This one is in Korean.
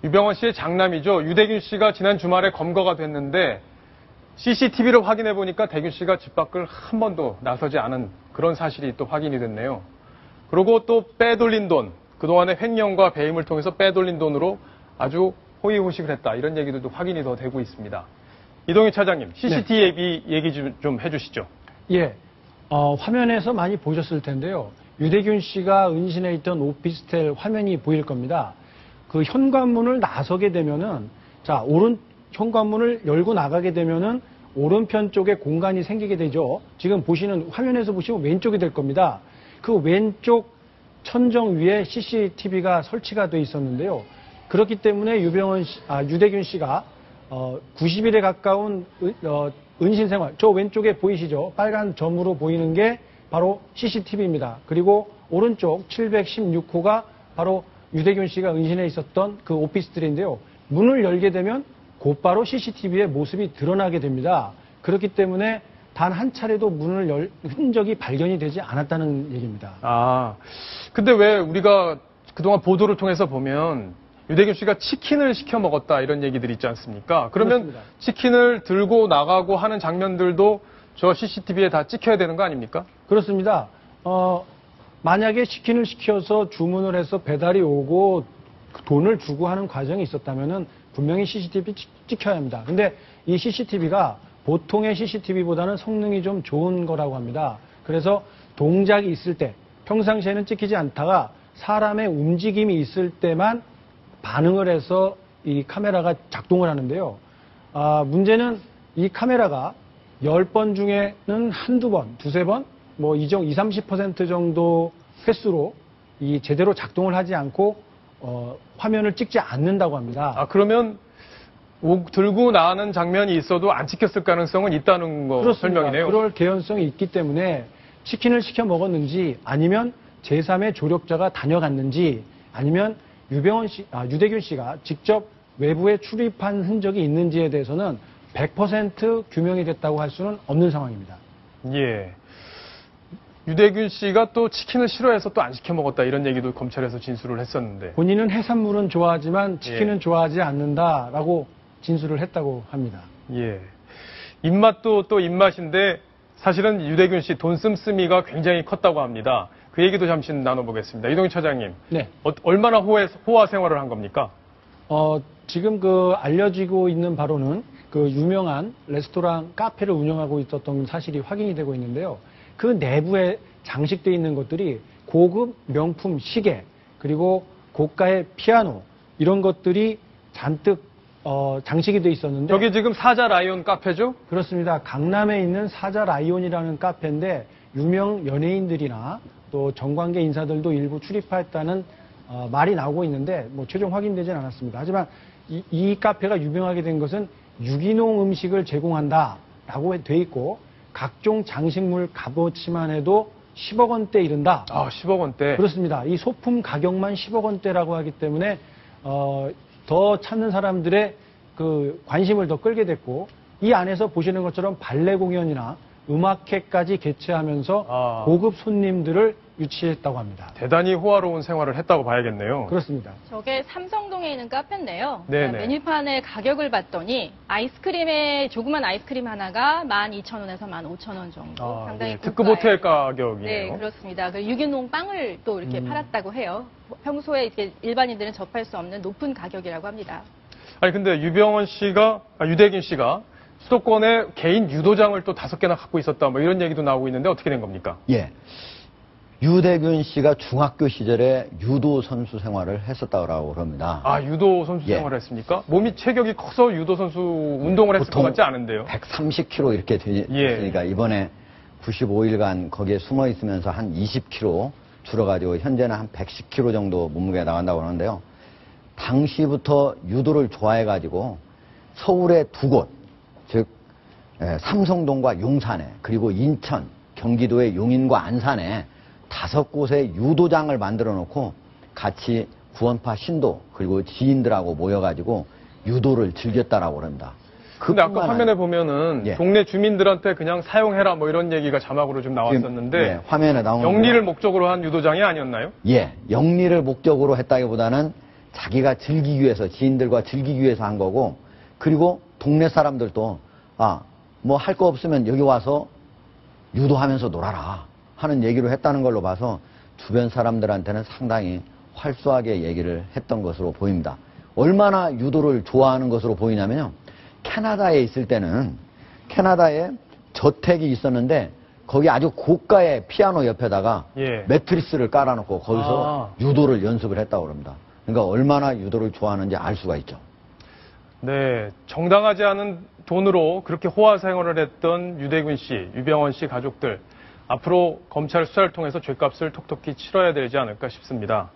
유병헌 씨의 장남이죠. 유대균 씨가 지난 주말에 검거가 됐는데 CCTV를 확인해 보니까 대균 씨가 집 밖을 한 번도 나서지 않은 그런 사실이 또 확인이 됐네요. 그리고 또 빼돌린 돈, 그동안의 횡령과 배임을 통해서 빼돌린 돈으로 아주 호의호식을 했다. 이런 얘기도 또 확인이 더 되고 있습니다. 이동희 차장님, CCTV 얘기 좀 해주시죠. 예, 화면에서 많이 보셨을 텐데요. 유대균 씨가 은신해 있던 오피스텔 화면이 보일 겁니다. 그 현관문을 나서게 되면은, 자, 현관문을 열고 나가게 되면은 오른편 쪽에 공간이 생기게 되죠. 지금 보시는, 화면에서 보시면 왼쪽이 될 겁니다. 그 왼쪽 천정 위에 CCTV가 설치가 돼 있었는데요. 그렇기 때문에 유대균 씨가 90일에 가까운 은신 생활, 저 왼쪽에 보이시죠? 빨간 점으로 보이는 게 바로 CCTV입니다. 그리고 오른쪽 716호가 바로 유대균 씨가 은신해 있었던 그 오피스텔인데요. 문을 열게 되면 곧바로 CCTV의 모습이 드러나게 됩니다. 그렇기 때문에 단 한 차례도 문을 열 흔적이 발견이 되지 않았다는 얘기입니다. 아, 근데 왜 우리가 그동안 보도를 통해서 보면 유대균 씨가 치킨을 시켜 먹었다 이런 얘기들이 있지 않습니까? 그러면 그렇습니다. 치킨을 들고 나가고 하는 장면들도 저 CCTV에 다 찍혀야 되는 거 아닙니까? 그렇습니다. 만약에 치킨을 시켜서 주문을 해서 배달이 오고 돈을 주고 하는 과정이 있었다면은 분명히 CCTV 찍혀야 합니다. 근데 이 CCTV가 보통의 CCTV보다는 성능이 좀 좋은 거라고 합니다. 그래서 동작이 있을 때, 평상시에는 찍히지 않다가 사람의 움직임이 있을 때만 반응을 해서 이 카메라가 작동을 하는데요. 문제는 이 카메라가 10번 중에는 한두 번, 두세 번, 뭐 20, 30% 정도 횟수로 이 제대로 작동을 하지 않고 화면을 찍지 않는다고 합니다. 아, 그러면 들고 나가는 장면이 있어도 안 찍혔을 가능성은 있다는 거 그렇습니다. 설명이네요. 그럴 개연성이 있기 때문에 치킨을 시켜 먹었는지 아니면 제3의 조력자가 다녀갔는지 아니면 유대균 씨가 직접 외부에 출입한 흔적이 있는지에 대해서는 100% 규명이 됐다고 할 수는 없는 상황입니다. 예. 유대균 씨가 또 치킨을 싫어해서 또 안 시켜 먹었다 이런 얘기도 검찰에서 진술을 했었는데. 본인은 해산물은 좋아하지만 치킨은 좋아하지 않는다라고 진술을 했다고 합니다. 예. 입맛도 또 입맛인데 사실은 유대균 씨 돈 씀씀이가 굉장히 컸다고 합니다. 그 얘기도 잠시 나눠보겠습니다. 이동희 차장님. 네. 얼마나 호화 생활을 한 겁니까? 지금 알려지고 있는 바로는 그 유명한 레스토랑 카페를 운영하고 있었던 사실이 확인이 되고 있는데요. 그 내부에 장식되어 있는 것들이 고급 명품 시계, 그리고 고가의 피아노, 이런 것들이 잔뜩 장식이 되어 있었는데. 저기 지금 사자 라이온 카페죠? 그렇습니다. 강남에 있는 사자 라이온이라는 카페인데 유명 연예인들이나 또 정관계 인사들도 일부 출입했다는 말이 나오고 있는데 뭐 최종 확인되지는 않았습니다. 하지만 이 카페가 유명하게 된 것은 유기농 음식을 제공한다라고 돼 있고 각종 장식물 값어치만 해도 10억 원대 이른다. 아, 10억 원대. 그렇습니다. 이 소품 가격만 10억 원대라고 하기 때문에 더 찾는 사람들의 그 관심을 더 끌게 됐고, 이 안에서 보시는 것처럼 발레 공연이나 음악회까지 개최하면서 고급 손님들을 유치했다고 합니다. 대단히 호화로운 생활을 했다고 봐야겠네요. 그렇습니다. 저게 삼성동에 있는 카페인데요. 네네. 메뉴판의 가격을 봤더니 조그만 아이스크림 하나가 12,000원에서 15,000원 정도. 상당히 예, 특급 호텔 가격이네요. 네, 그렇습니다. 그 유기농 빵을 또 이렇게 팔았다고 해요. 평소에 이렇게 일반인들은 접할 수 없는 높은 가격이라고 합니다. 아니 근데 유대균 씨가 수도권에 개인 유도장을 또 5개나 갖고 있었다 뭐 이런 얘기도 나오고 있는데 어떻게 된 겁니까? 예. 유대균 씨가 중학교 시절에 유도 선수 생활을 했었다고 합니다. 아, 유도 선수 생활을 했습니까? 몸이 체격이 커서 유도 선수 운동을 했을 것 같지 않은데요. 130kg 이렇게 됐으니까 이번에 95일간 거기에 숨어 있으면서 한 20kg 줄어가지고 현재는 한 110kg 정도 몸무게가 나간다고 하는데요. 당시부터 유도를 좋아해가지고 서울의 2곳, 즉 삼성동과 용산에, 그리고 인천, 경기도의 용인과 안산에 5곳의 유도장을 만들어 놓고 같이 구원파 신도 그리고 지인들하고 모여가지고 유도를 즐겼다라고 합니다. 근데 아까 화면에 보면은 동네 주민들한테 그냥 사용해라 뭐 이런 얘기가 자막으로 좀 나왔었는데 화면에 나오는 영리를 목적으로 한 유도장이 아니었나요? 예, 영리를 목적으로 했다기보다는 자기가 즐기기 위해서, 지인들과 즐기기 위해서 한 거고, 그리고 동네 사람들도 뭐 할 거 없으면 여기 와서 유도하면서 놀아라 하는 얘기를 했다는 걸로 봐서 주변 사람들한테는 상당히 활쏘하게 얘기를 했던 것으로 보입니다. 얼마나 유도를 좋아하는 것으로 보이냐면요. 캐나다에 있을 때는 캐나다에 저택이 있었는데 거기 아주 고가의 피아노 옆에다가 매트리스를 깔아놓고 거기서 유도를 연습을 했다고 합니다. 그러니까 얼마나 유도를 좋아하는지 알 수가 있죠. 네, 정당하지 않은 돈으로 그렇게 호화 생활을 했던 유대균 씨, 유병원 씨 가족들, 앞으로 검찰 수사를 통해서 죗값을 톡톡히 치러야 되지 않을까 싶습니다.